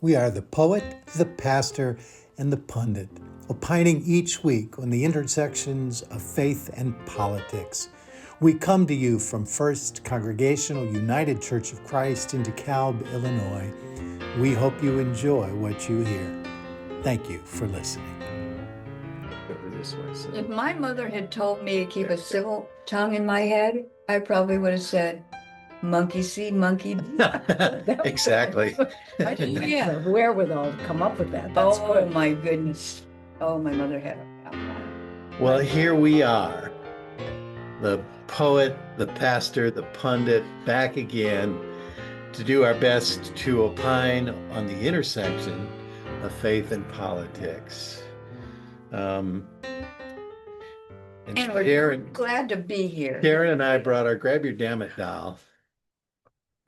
We are the poet, the pastor, and the pundit, opining each week on the intersections of faith and politics. We come to you from First Congregational United Church of Christ in DeKalb, Illinois. We hope you enjoy what you hear. Thank you for listening. If my mother had told me to keep a civil tongue in my head, I probably would have said, monkey see, monkey do. Exactly. I didn't Yeah. have the wherewithal to come up with that. That's Oh good. my goodness. Oh, my mother had a Well, here we are, the poet, the pastor, the pundit, back again to do our best to opine on the intersection of faith and politics. And we're glad to be here. Karen and I brought our Grab Your Damn It doll.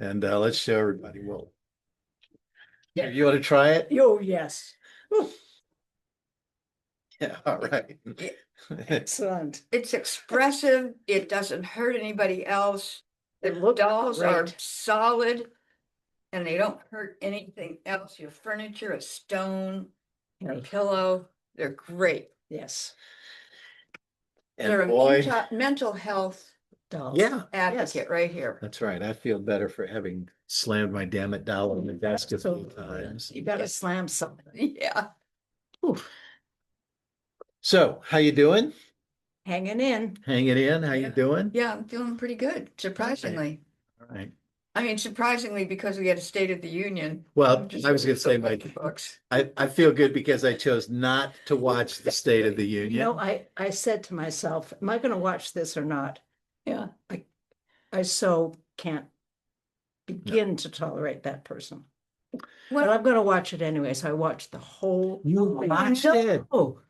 And let's show everybody. Well, Yeah. you want to try it? Oh, yes. Yeah, all right. Excellent. It's expressive. It doesn't hurt anybody else. The It looks dolls are great. solid and they don't hurt anything else. Your furniture, a stone, a Hey, pillow, they're great. yes. They're And a boy, mental health Dolls. yeah, advocate right here. that's right. I feel better for having slammed my damn it doll on the desk a few So times. you got to slam something. Yeah. Oof. So, how you doing? Hanging in. Hanging in? How you doing? Yeah, I'm feeling pretty good, surprisingly. All right. I mean, surprisingly, because we had a State of the Union. Well, I'm just I was going to say, so Mike, books. I feel good because I chose not to watch the State of the You Union. know, I said to myself, am I going to watch this or not? Yeah. I so can't begin to tolerate that person. But Well, I'm going to watch it anyway. So I watched the whole You thing. watched it? Oh,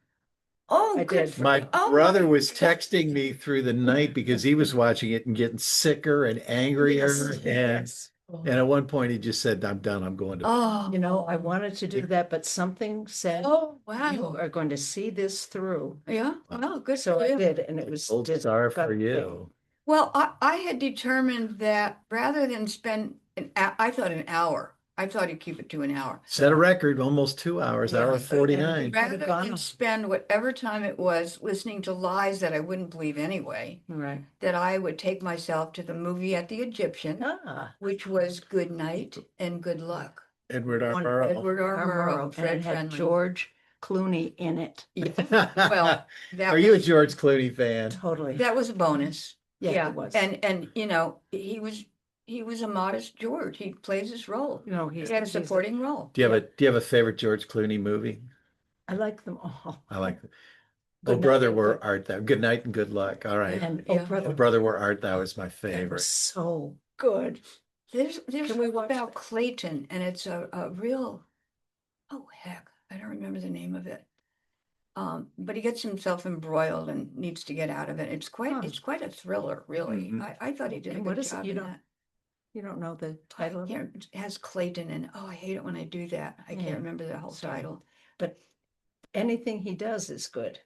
oh, I good did. for My you. Oh, brother my was God. texting me through the night because he was watching it and getting sicker and angrier. yes, And yes. Oh. and at one point he just said, I'm done, I'm going to. Oh, You know, I wanted to do that, but something said, oh, you wow. are going to see this through. Yeah, well, good So for I you. did, and it was Gold star for disgusting. you. Well, I had determined that rather than spend I thought an hour. I thought he'd keep it to an hour. Set a record, almost 2 hours, Yeah, hour but- 49. Rather have gone than on. spend whatever time it was listening to lies that I wouldn't believe anyway, Right. that I would take myself to the movie at the Egyptian, Ah, which was Good Night and Good Luck. Edward R. One- Murrow. Edward R. Murrow, and Fred it had Friendly. George Clooney in it. Yeah, well, that Are you a was, George Clooney fan? Totally. that was a bonus. Yeah, it was. And you know, he was a modest George. He plays his role. You know, He had a supporting role. Do you have a favorite George Clooney movie? I like them all. I like Oh Good Brother, Night, Where Good- Art Thou? Good Night and Good Luck. All right. And Yeah. Oh Brother, Oh Brother, Where Art Thou is my that favorite. was so good. There's Can we one watch about that? Clayton, and it's a real, oh heck, I don't remember the name of it. But he gets himself embroiled and needs to get out of it. It's Huh. quite a thriller, really. Mhm. I thought he did a And good what is it? job You in don't- that. You don't know the title of it? It has Clayton, and oh, I hate it when I do that. I Yeah. can't remember the whole Sorry. title. But anything he does is good.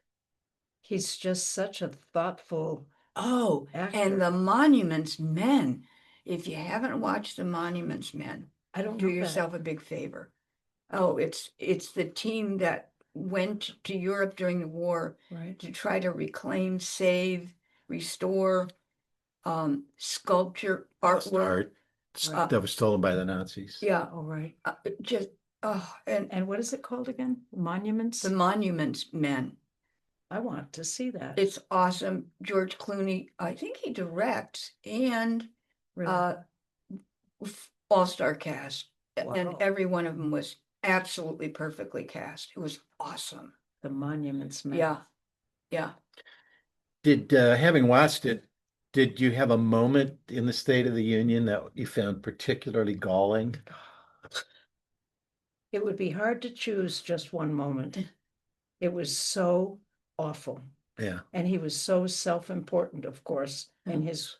He's just such a thoughtful Oh, actor. and the Monuments Men. If you haven't watched the Monuments Men, I don't do know that. yourself a big favor. Oh, it's the team that went to Europe during the war Right. to try to reclaim, save, restore sculpture, artwork. Art Right. that was stolen by the Nazis. Yeah, Oh, right. just and And what is it called again? Monuments? the Monuments Men. I want to see that. It's awesome. George Clooney, I think he directs, and Really. all-star cast, and Wow. every one of them was absolutely perfectly cast. It was awesome. The Monuments Man. Yeah, yeah. Did having watched it, did you have a moment in the State of the Union that you found particularly galling? It would be hard to choose just one moment. It was so awful. Yeah. And he was so self-important, of course, in his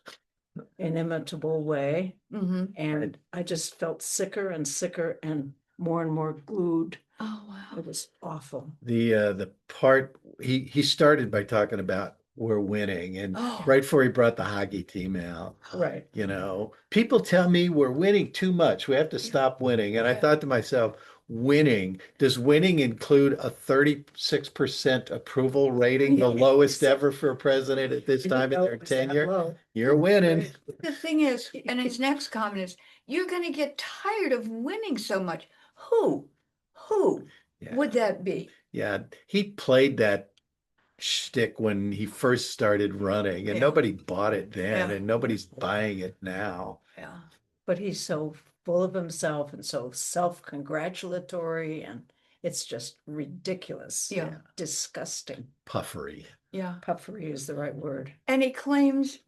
inimitable way. Mm-hmm. And I just felt sicker and sicker and more glued. Oh, wow. It was awful. The part he started by talking about we're winning, and Oh. right before he brought the hockey team out, Right. you know, people tell me we're winning too much. We have to stop winning. And I Yeah. thought to myself, winning. Does winning include a 36% approval rating, the lowest ever for a president at this time in their tenure? You're winning. The thing is, and his next comment is, you're gonna get tired of winning so much. Who Yeah. would that be? Yeah, he played that shtick when he first started running, and Yeah. nobody bought it then, Yeah. and nobody's buying it now. Yeah. But he's so full of himself and so self-congratulatory, and it's just ridiculous. Yeah. Disgusting. Puffery. Yeah. Puffery is the right word. And he claims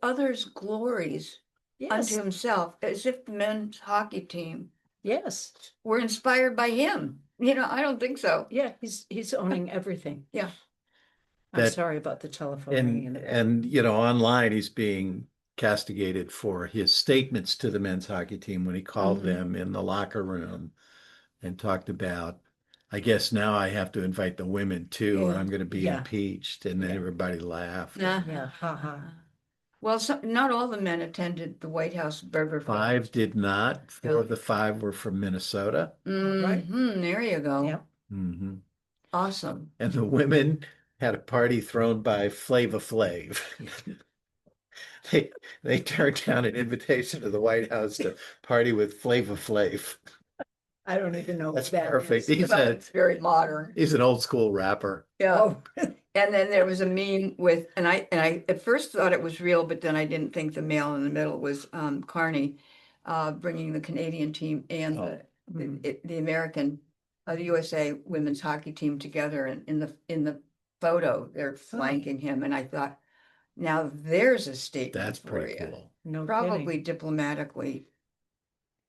others' glories Yes, unto himself, as if the men's hockey team yes. were inspired by him. You know, I don't think so. Yeah, he's owning everything. Yeah. I'm That- sorry about the telephone ringing in the back. And you know, online he's being castigated for his statements to the men's hockey team when he called Mhm. them in the locker room and talked about, I guess now I have to invite the women too, or Yeah. I'm going to be Yeah. impeached. And then Yeah. everybody laughed. Yeah, haha. Well, not all the men attended the White House burger. Five did not. Four Yeah. of the five were from Minnesota. Right. There you go. Yep. hmm Awesome. And the women had a party thrown by Flava Flav. They turned down an invitation to the White House to party with Flava Flav. I don't even know That's what that perfect. is. It's very modern. He's an old school rapper. Yeah. Oh, And then there was a meme with, and I at first thought it was real, but then I didn't think the male in the middle was Carney, bringing the Canadian team and Oh. the American, the USA women's hockey team together, and in the photo they're flanking him, and I thought, now there's a statement That's for pretty you. cool. no Probably kidding. diplomatically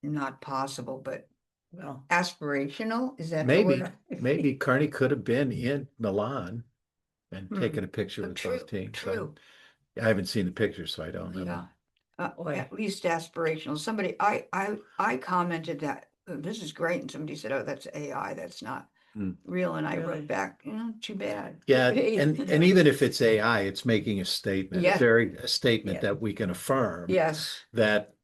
not possible, but Well, aspirational. Is that the Maybe, word? maybe Carney could have been in Milan and taken a picture with True, both teams. true. I haven't seen the picture, so I don't know. Yeah. Boy. At least aspirational. Somebody, I commented that this is great, and somebody said, "Oh, that's AI. That's not Hmm. real." And I Really? wrote back, too bad. Yeah, Too bad." and even if it's AI, it's making a statement, Yes. a statement Yeah. that we can affirm. Yes, That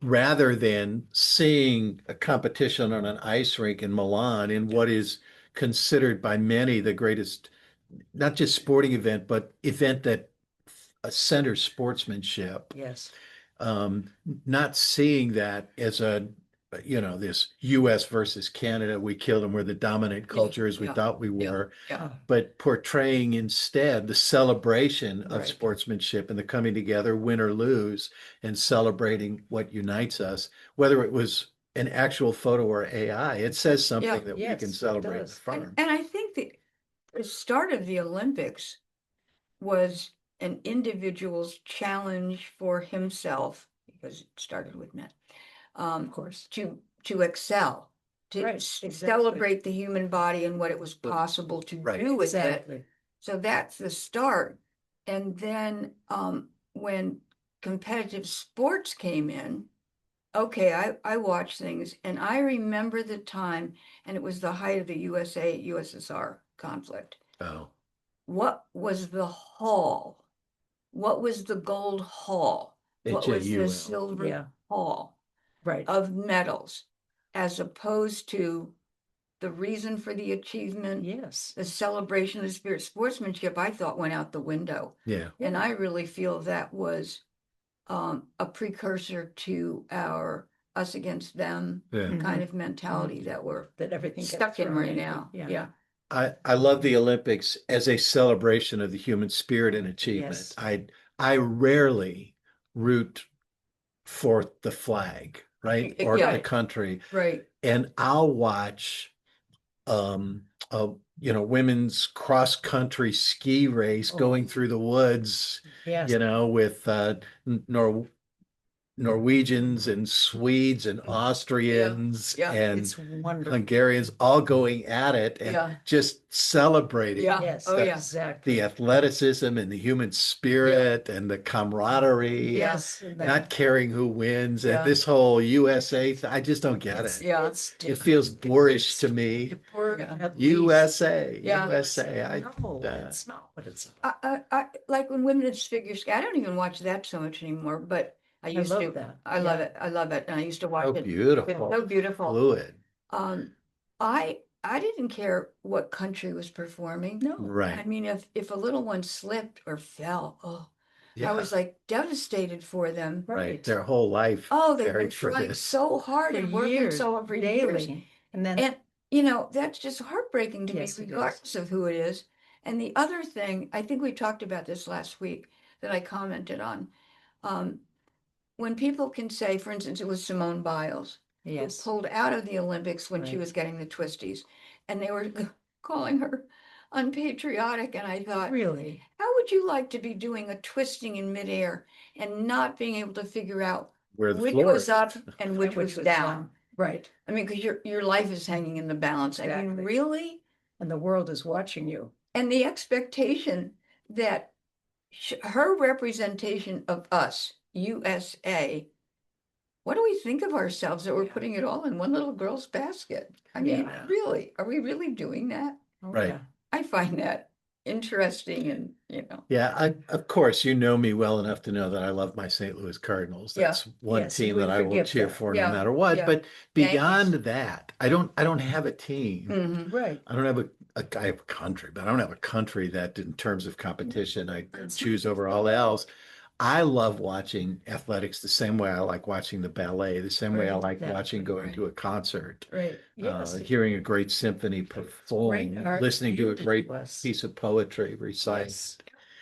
rather than seeing a competition on an ice rink in Milan in what is considered by many the greatest, not just sporting event, but event that centers sportsmanship, yes. not seeing that as this US versus Canada, we killed them, we're the dominant culture as we yeah, thought we were, yeah, but portraying instead the celebration of Right. sportsmanship and the coming together, win or lose, and celebrating what unites us, whether it was an actual photo or AI. It says something Yeah. that Yes, we can it celebrate and does. affirm. and I think the start of the Olympics was an individual's challenge for himself, because it started with men, Of course. to excel, to Right, exactly. celebrate the human body and what it was possible to Right. do with it. Exactly. So that's the start. And then when competitive sports came in, okay, I watched things, and I remember the time, and it was the height of the USA-USSR conflict. Oh, What was the hall? What was the gold hall? What was HAUL. the silver Yeah. hall Right. of medals, as opposed to the reason for the achievement, Yes. the celebration of the spirit? Sportsmanship, I thought, went out the window. Yeah. And I really feel that was a precursor to our us against them Yeah. kind of mentality that we're That everything gets stuck in thrown right into- now. Yeah. Yeah. I love the Olympics as a celebration of the human spirit and achievement. Yes. I rarely root for the flag, right? Or Yeah. the country. Right. And I'll watch women's cross country ski race Oh. going through the woods, Yes. with Norwegians and Swedes and Austrians Yeah. and It's wonderful. Hungarians all going at it and Yeah. just celebrating Yeah. Yes. Oh, yeah. Exactly. the athleticism and the human spirit and the camaraderie, Yes. and that- not caring who wins. Yeah. And this whole USA, I just don't get it's- it. Yeah. it's It different. feels boorish to me. Yeah. At least- USA, Yeah. USA. No, it's not what it's. I like when women's figure skating. I don't even watch that so much anymore, but I used love to. that. I love Yeah. it. I love it. And I used to watch So it. beautiful, So beautiful. fluid. I didn't care what country was performing. No, I Right. mean, if a little one slipped or fell, oh, I Yeah. was like devastated for them. Right. right. Their whole life Oh, they've been buried for trying this. so hard For and working years, so hard for years. daily. And then, And, that's just heartbreaking to me, Yes, it is. regardless of who it is. And the other thing, I think we talked about this last week that I commented on. Um, when people can say, for instance, it was Simone Biles, who yes, pulled out of the Olympics when she Right. was getting the twisties, and they were calling her unpatriotic. And I thought, really, how would you like to be doing a twisting in midair and not being able to figure out Where the which floor was is. up and which was down? Right. I mean, because your life is hanging in the balance. I mean, Exactly. really? And the world is watching you. And the expectation that her representation of us, USA, what do we think of ourselves that we're Yeah. putting it all in one little girl's basket? I mean, Yeah. really, are we really doing that? Oh, Right. yeah. I find that interesting and, Yeah, of course, you know me well enough to know that I love my St. Louis Cardinals. Yeah. That's one Yes, team we that I will forgive cheer that. for Yeah, no matter what. yeah. But Yankees. beyond that, I don't have a team. Mhm. Right. I don't have I have a country, but I don't have a country that in terms of competition I choose over all else. I love watching athletics the same way I like watching the ballet, the same way I Right, like exactly, watching going right. to a concert, Right. Yes. hearing a great symphony performed, Great art listening to a given great to us. piece of poetry recited. Yes.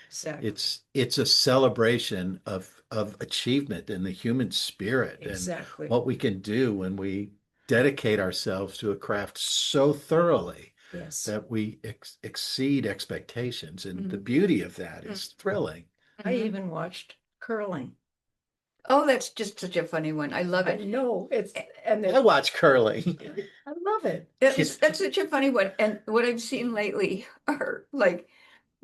Exactly. It's a celebration of achievement in the human spirit Exactly. and what we can do when we dedicate ourselves to a craft so thoroughly Yes. that we exceed expectations. And the Mhm. beauty of that is thrilling. I Mhm. even watched curling. Oh, that's just such a funny one. I love I it. know and I watch curling. I love it. That's such a funny one. And what I've seen lately are like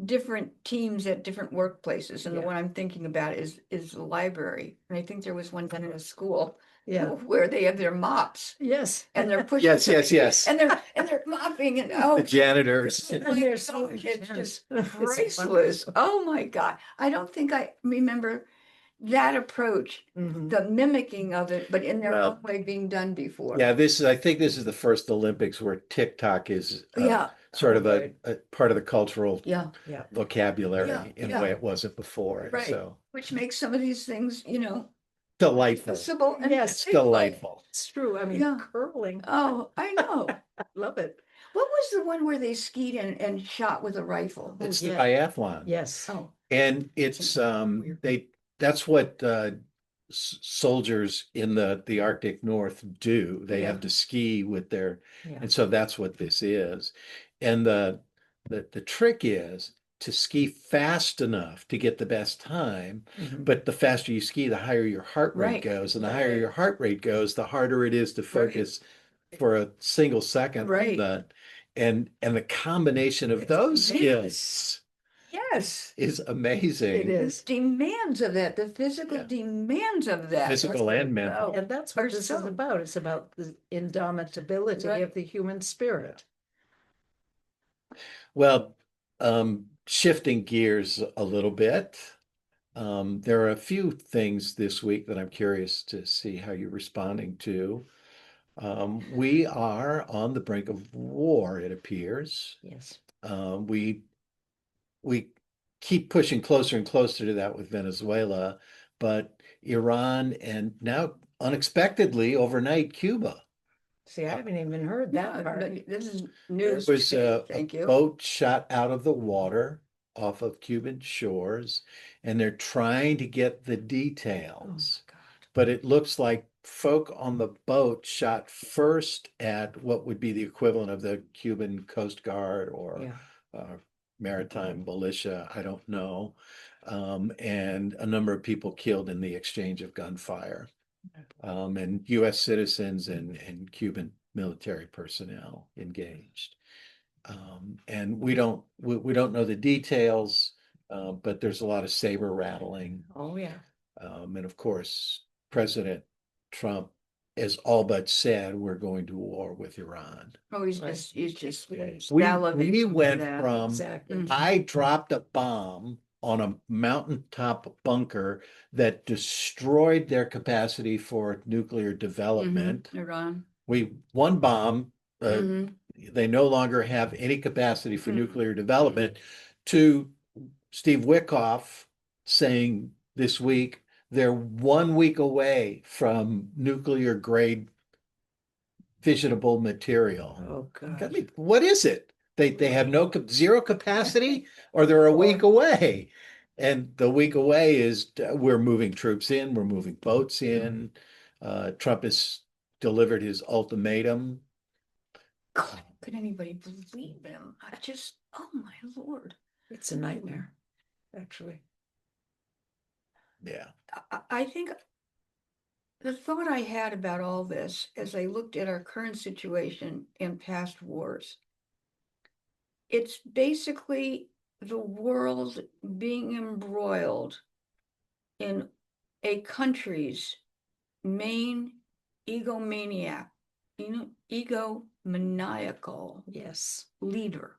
different teams at different workplaces. And the Yeah. one I'm thinking about is the library. And I think there was one done in a school Yeah. where they have their mops Yes. and they're pushing. Yes, yes, yes. And they're mopping and The oh, janitors. And my they're gosh, so it's intense. just It's priceless. wonderful. Oh my God. I don't think I remember that approach, Mhm. the mimicking of it, but in their Well, own way being done before. Yeah, I think this is the first Olympics where TikTok is Yeah. sort Oh, of right. a part of the cultural Yeah. Yeah. vocabulary Yeah, in yeah. a way it wasn't before. And Right. so Which makes some of these things, delightful. possible and Yes. delightful. Delightful. It's true. I mean, Yeah. curling. Oh, I know. I love it. What was the one where they skied and shot with a rifle? It's yeah. the biathlon. Yes. Oh, And it's that's what soldiers in the Arctic North do. They have to ski with their, Yeah. and so that's what this is. And the trick is to ski fast enough to get the best time, Mhm. but the faster you ski, the higher your heart rate Right. goes, and the higher your heart rate goes, the harder it is to Right. focus for a single second on Right. that. And the combination of It's those amazing. skills yes. is amazing. It is. The demands of that, the physical Yeah. demands of that. Physical and mental. And that's Are what this is so- about. It's about the indomitability Right. of the human spirit. Well, shifting gears a little bit, there are a few things this week that I'm curious to see how you're responding to. We are on the brink of war, it appears. Yes. We keep pushing closer and closer to that with Venezuela, but Iran and now unexpectedly overnight Cuba. See, I haven't even heard Yeah, that part. but this is There news. was today. a Thank you. boat shot out of the water off of Cuban shores, and they're trying to get the Oh, details. God. But it looks like folk on the boat shot first at what would be the equivalent of the Cuban Coast Guard or Yeah. maritime militia, I don't know. And a number of people killed in the exchange of gunfire. And US citizens and Cuban military personnel engaged. And we don't know the details, but there's a lot of saber rattling. Oh, yeah. And of course, President Trump has all but said we're going to war with Iran. Oh, he's Right. just We salivating over went that. from Exactly. Mm. I dropped a bomb on a mountaintop bunker that destroyed their capacity for nuclear development. Iran. one bomb, Mhm. they no longer have any capacity for Mhm. nuclear development, to Steve Wickoff saying this week they're 1 week away from nuclear grade fissionable material. Oh, I God. mean, what is it? They have zero capacity, or they're a week away. And the week away is we're moving troops in, we're moving boats in. Trump has delivered his ultimatum. God, could anybody believe him? I just, oh my Lord. It's a nightmare, actually. Yeah. I think the thought I had about all this as I looked at our current situation and past wars, it's basically the world being embroiled in a country's main egomaniac, egomaniacal Yes. leader.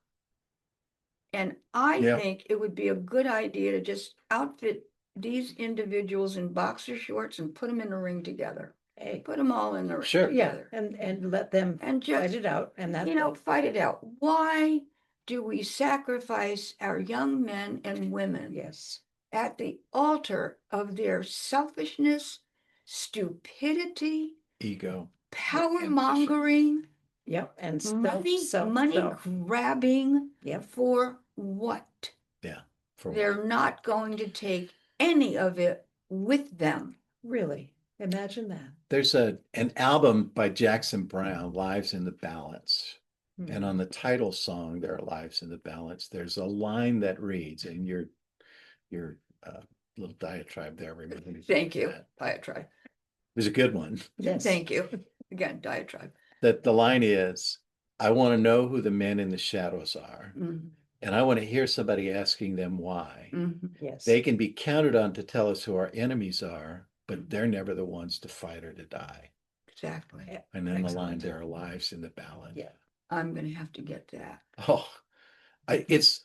And I Yeah. think it would be a good idea to just outfit these individuals in boxer shorts and put them in a ring together. Hey, Put them all in the ring Sure. yeah, together. and let them And fight just, it out, and that, fight it out. Why do we sacrifice our young men and women yes, at the altar of their selfishness, stupidity, Ego. power mongering, yep, and money grabbing Yep. for what? Yeah. For They're not going to take any of it with them. Really, imagine that. There's an album by Jackson Brown, Lives in the Balance. Hmm. And on the title song, There Are Lives in the Balance, there's a line that reads, and your little diatribe there reminded me. Thank you, That. diatribe. It was a good one. Yes. Thank you. Again, diatribe. That the line is, I want to know who the men in the shadows are. Mhm, And I want to hear somebody asking them why. mhm. Yes. They can be counted on to tell us who our enemies are, but they're never the ones to fight or to die. Exactly. And then the line, Excellent. there are lives in the balance. Yeah. I'm gonna have to get that. Oh, I think it's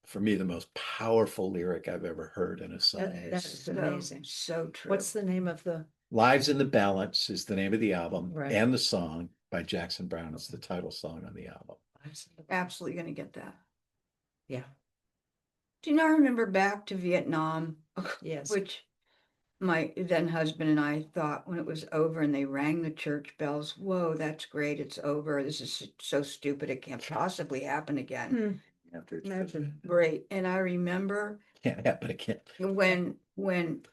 for me, the most powerful lyric I've ever heard in a song. That is amazing. So true. What's the name of the? Lives in the Balance is the name of the album, Right. and the song by Jackson Brown is the title song on the album. Absolutely gonna get that. Yeah. Do you not remember back to Vietnam? Yes. Which my then husband and I thought when it was over and they rang the church bells, whoa, that's great, it's over. This is so stupid, it can't possibly happen again. Imagine. Great. And I remember Can't happen again. when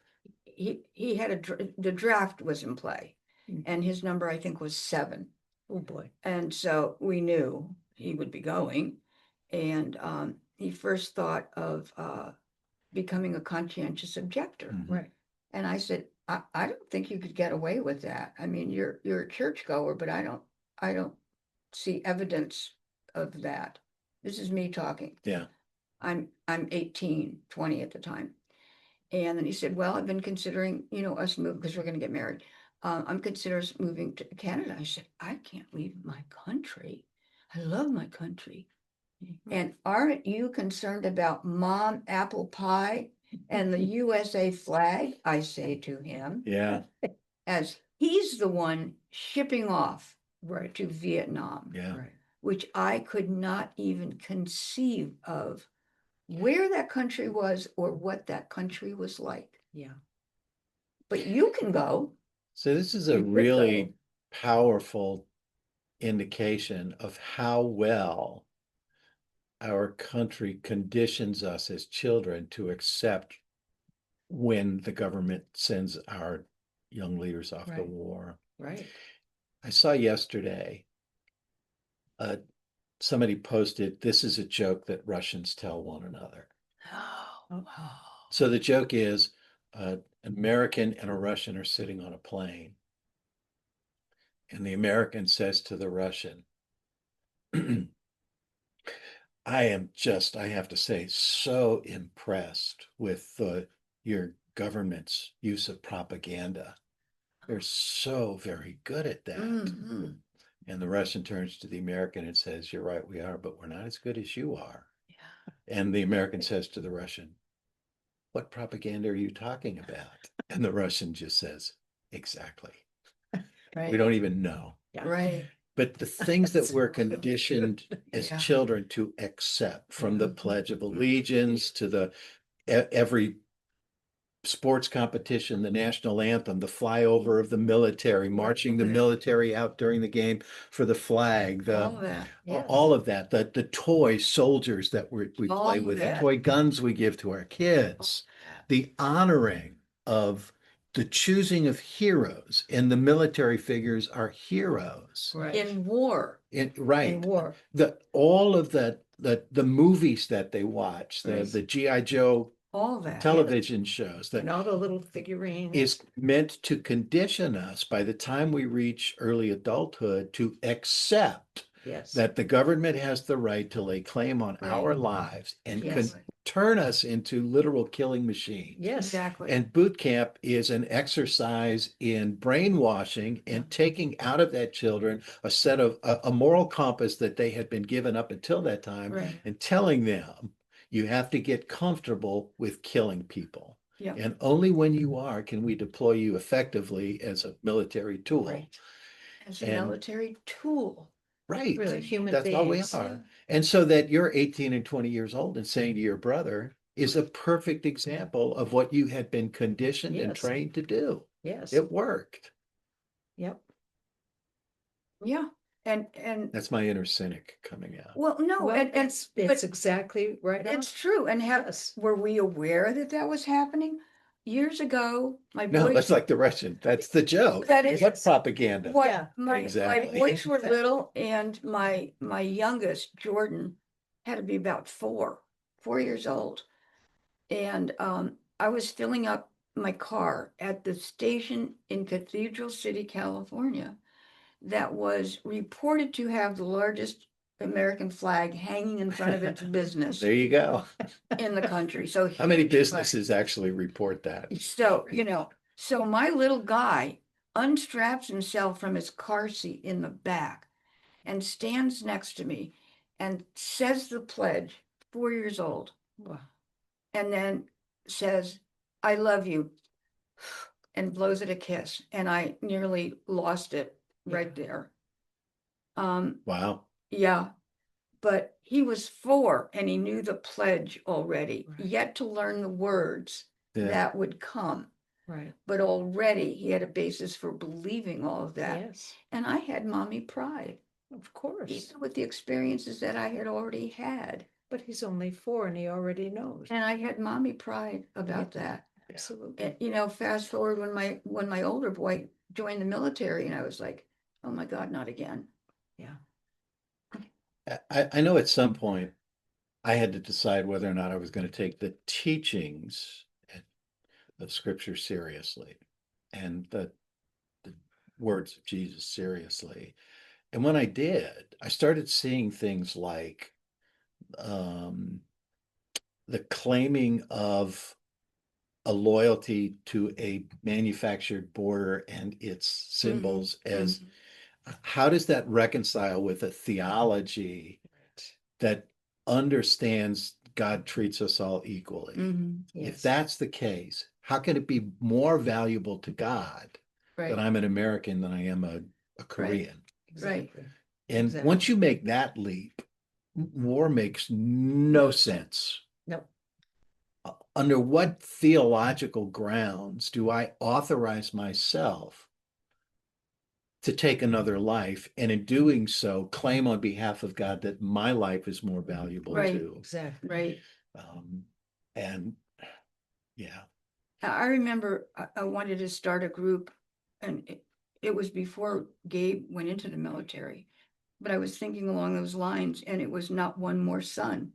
he had the draft was in play, Mhm. and his number I think was 7. Oh, boy. And so we knew he would be going. And he first thought of becoming a conscientious objector. Mhm. Right. And I said, I don't think you could get away with that. I mean, you're a churchgoer, but I don't see evidence of that. This is me talking. Yeah. I'm 18, 20 at the time. And then he said, well, I've been considering, us moving because we're going to get married. I'm considering moving to Canada. I said, I can't leave my country. I love my country. And aren't you concerned about mom apple pie and the USA flag? I say to him, Yeah. as he's the one shipping off Right. to Vietnam, Yeah. Right. which I could not even conceive of where that country was or what that country was like. Yeah. But you can go. So this is You a could really go. powerful indication of how well our country conditions us as children to accept when the government sends our young leaders off to Right. war. Right. I saw yesterday somebody posted, this is a joke that Russians tell one another. Oh. So the joke is an American and a Russian are sitting on a plane. And the American says to the Russian, I have to say, so impressed with your government's use of propaganda. They're so very good at that. Mhm. And the Russian turns to the American and says, you're right, we are, but we're not as good as you are. Yeah. And the American says to the Russian, what propaganda are you talking about? And the Russian just says, exactly. We right, don't even know. Yeah. right. But the things that That's we're good. conditioned as Yeah. children to accept, from the Yeah. Pledge of Allegiance to the every sports competition, the national anthem, the flyover of the military, marching the military out during the game for the flag, All of that. Yes. all of that, the toy soldiers that we All play of with, the that. toy guns we give to our kids, the honoring of the choosing of heroes, and the military figures are heroes. Right. In war, Right. In war. All of the movies that they watch, Right. the G.I. Joe all that. television shows that And all the little figurines. is meant to condition us by the time we reach early adulthood to accept Yes. that the government has the right to lay claim on Right. our lives and Yes. can turn us into literal killing machines. Yes. Exactly. And boot camp is an exercise in brainwashing and taking out of that children a set of a moral compass that they had been given up until that time, Right. and telling them you have to get comfortable with killing people. Yeah. And only when you are can we deploy you effectively as a military tool. Right. As a and- military tool. Right. Really, human That's all we beings. are. And so that you're 18 and 20 years old and saying to your brother is a perfect example of what you had been conditioned and Yes. trained to do. Yes. It worked. Yep. Yeah. And That's my inner cynic coming out. well, no, Well, and it's but exactly right on. it's true. And Yes. were we aware that that was happening? Years ago, my No, boys, that's like the Russian. That's the joke. That is- What propaganda? what Yeah, my exactly. boys were little, and my youngest, Jordan, had to be about 4 years old. And I was filling up my car at the station in Cathedral City, California, that was reported to have the largest American flag hanging in front of its business There you go. in the country. So How many huge flag. businesses actually report that? So, so my little guy unstraps himself from his car seat in the back and stands next to me and says the pledge, 4 years old, Wow. and then says, "I love you," and blows it a kiss. And I nearly lost it right there. Wow. Yeah, but he was 4 and he knew the pledge already, Right. yet to learn the words Yeah. that would come. Right. But already he had a basis for believing all of that. Yes. And I had mommy pride, Of course. even with the experiences that I had already had. But he's only 4 and he already knows. And I had mommy pride about Yeah. that. Absolutely. And, fast forward when my older boy joined the military, and I was like, oh my God, not again. Yeah. I know at some point I had to decide whether or not I was going to take the teachings of Scripture seriously and the words of Jesus seriously. And when I did, I started seeing things like the claiming of a loyalty to a manufactured border and its symbols as how does that reconcile with a theology Right. that understands God treats us all equally? Mhm. If Yes. that's the case, how can it be more valuable to God that Right, I'm an American than I am a Korean? Exactly. And Exactly. once you make that leap, war makes no sense. No. Under what theological grounds do I authorize myself to take another life, and in doing so, claim on behalf of God that my life is more valuable Right. too? Exactly. right. And yeah, I remember I wanted to start a group, and it was before Gabe went into the military, but I was thinking along those lines, and it was not one more son.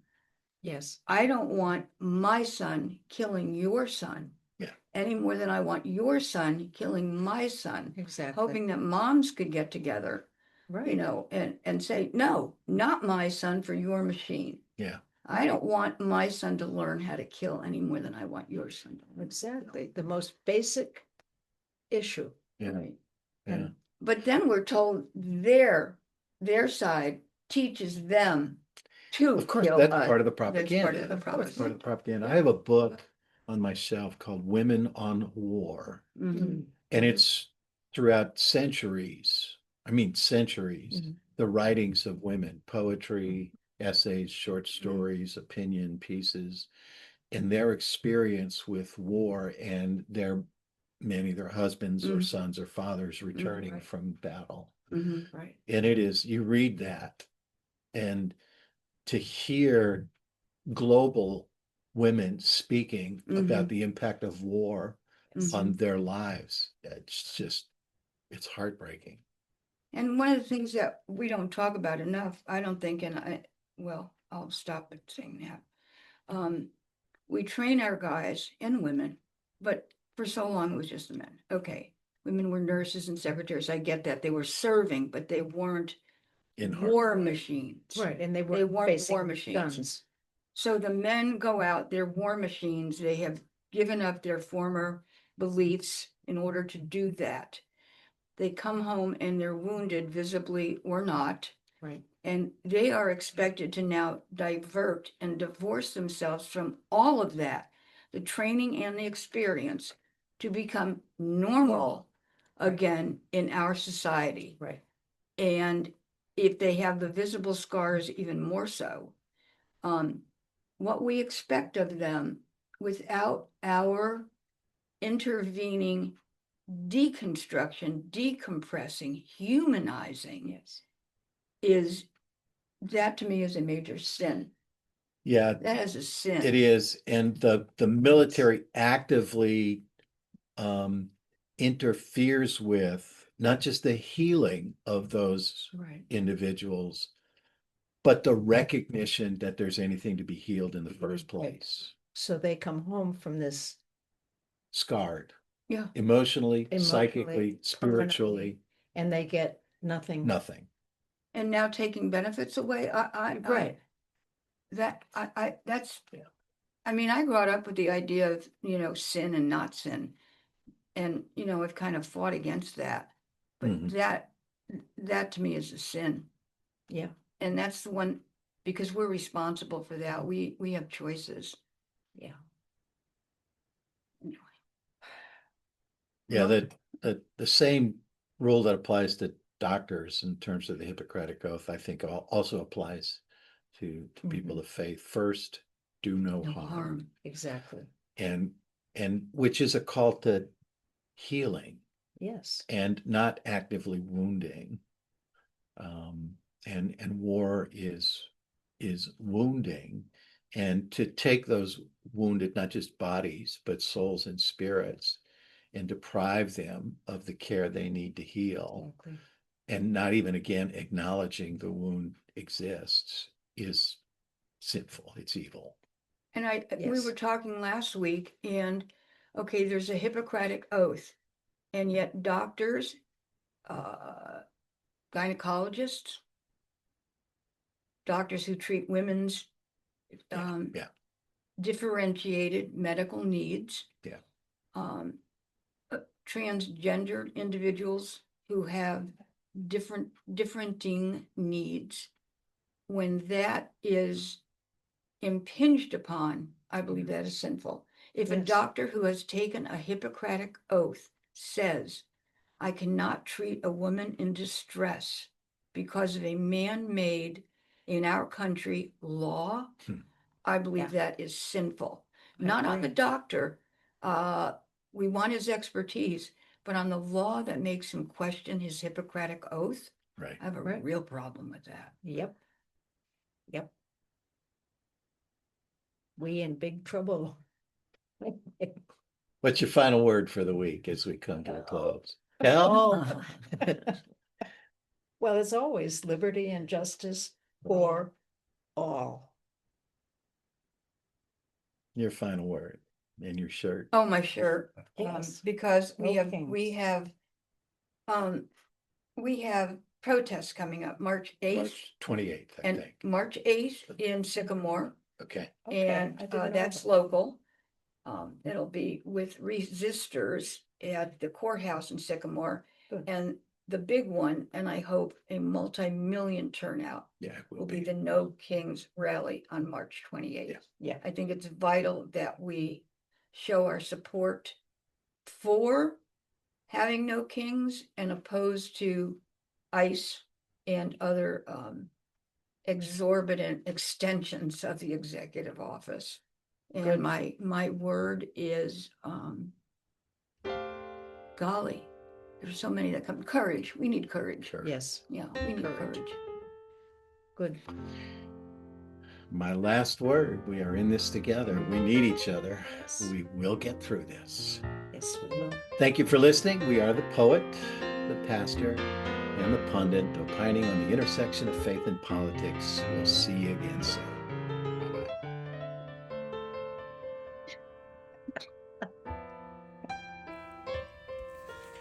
Yes. I don't want my son killing your son. Yeah. Any more than I want your son killing my son. Exactly. Hoping that moms could get together, Right. and say, no, not my son for your machine. yeah. I don't want my son to learn how to kill any more than I want your son to learn. Exactly. The most basic issue. Yeah. Right. Yeah. But then we're told their side teaches them to Of course, kill that's us. part of the That's part propaganda. of the That's part of the propaganda. propaganda. I have a book on my shelf called Women on War, Mhm. and it's throughout centuries, centuries, Mhm. the writings of women, poetry, essays, short stories, opinion pieces, and their experience with war and many of their husbands or Mm. sons or fathers returning Right. from battle. Mhm. Right. And it is, you read that, and to hear global women speaking about Mhm. the impact of war on Mhm. their lives, it's heartbreaking. And one of the things that we don't talk about enough, I don't think, well, I'll stop at saying that. We train our guys and women, but for so long it was just the men. Okay. Women were nurses and secretaries. I get that. They were serving, but they weren't In war machines. Right, and they They weren't weren't facing war machines. guns. So the men go out, they're war machines. They have given up their former beliefs in order to do that. They come home and they're wounded, visibly or not, Right. and they are expected to now divert and divorce themselves from all of that, the training and the experience, to become normal again in our society. Right. And if they have the visible scars, even more so. What we expect of them without our intervening deconstruction, decompressing, humanizing, Yes. is that to me is a major sin. Yeah, That is a sin. it is. And the military actively interferes with not just the healing of those Right. individuals, but the recognition that there's anything to be healed in the first place. So they come home from this Scarred. Yeah. Emotionally, Emotionally, psychically, spiritually, and they get nothing. nothing. And now taking benefits away, Right. That's, Yeah. I mean, I brought up with the idea of, sin and not sin. And, I've kind of fought against that. But Mhm. that to me is a sin. Yeah. And that's the one, because we're responsible for that. We have choices. Yeah. Yeah, Well, the same rule that applies to doctors in terms of the Hippocratic Oath, I think also applies to people of faith. First, do no no harm. harm. Exactly. And which is a call to healing Yes. and not actively wounding. And war is wounding, and to take those wounded, not just bodies, but souls and spirits, and deprive them of the care they need to heal, Exactly. and not even again acknowledging the wound exists, is sinful. It's evil. And we Yes. were talking last week, and okay, there's a Hippocratic Oath, and yet doctors, gynecologists, doctors who treat women's Yeah. differentiated medical needs, Yeah. Transgender individuals who have differenting needs, when that is impinged upon, I believe that is sinful. If a Yes. doctor who has taken a Hippocratic oath says, I cannot treat a woman in distress because of a man-made, in our country, law, I believe that is sinful. Not on the agree. doctor. We want his expertise, but on the law that makes him question his Hippocratic oath, Right. I have a Right. real problem with that. Yep. Yep. We in big trouble. What's your final word for the week as we come to a close? Hell. Well, as always, liberty and justice for all. Your final word in your shirt. Oh, my shirt. Yes. Because No we have protests coming up, March 8th March 28th, I and think. March 8th in Sycamore. Okay. And I didn't know that's that. local. It'll be with resistors at the courthouse in Sycamore. Good. And the big one, and I hope a multi-million turnout, Yeah, it will be the No Kings rally on March 28th. Yeah. I think it's vital that we show our support for having no kings and opposed to ICE and other exorbitant extensions of the executive office. Good. And my word is, golly, there's so many that come. Courage. We need courage. Sure. Yes, Yeah, we need Courage. courage. good. My last word, we are in this together. We need each other. Yes. We will get through this. Yes, we will. Thank you for listening. We are the poet, the pastor, and the pundit, opining on the intersection of faith and politics. We'll see you again soon. Bye-bye.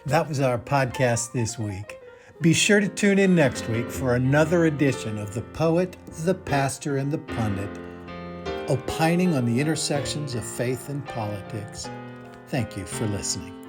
That was our podcast this week. Be sure to tune in next week for another edition of The Poet, the Pastor, and the Pundit, opining on the intersections of faith and politics. Thank you for listening.